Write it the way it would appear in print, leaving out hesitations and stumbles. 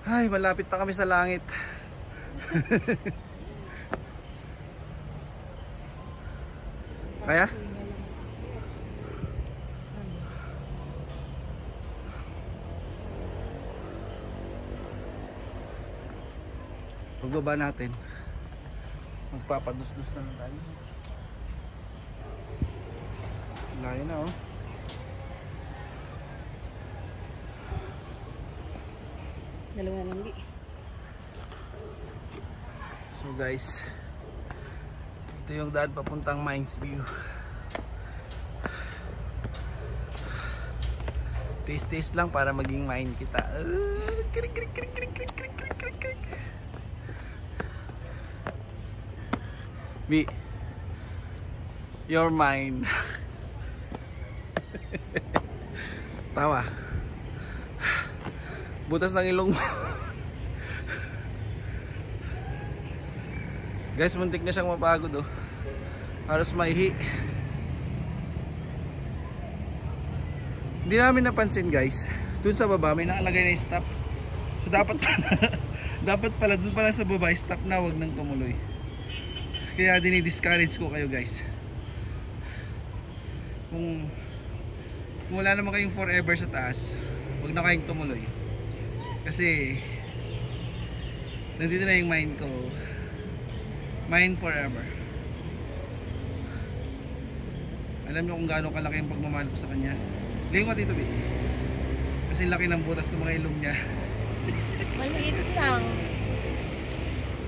Ay, malapit na kami sa langit. Kaya? Pagbaba natin, magpapadus-dus na lang tayo. Layo na oh. Dalawa lang di. So guys, ito yung daan papuntang Mines View. Taste lang para maging mine kita. B, you're mine. Tawa. Butas ng ilong mo. Guys, muntik na siyang mapagod oh. Halos maihi. Hindi namin napansin guys, dun sa baba may nakalagay na stop. So dapat pala dun pala sa baba stop na, wag nang tumuloy. Kaya dinidiscourage ko kayo guys. Kung wala naman kayong forever sa taas, wag na kayong tumuloy. Kasi nandito na yung mind ko. Mine forever. Alam niyo kung gaano kalaki yung pagmamahal ko sa kanya. Lingot dito, Bi. Kasi laki ng butas ng mga ilong niya. Maliit lang.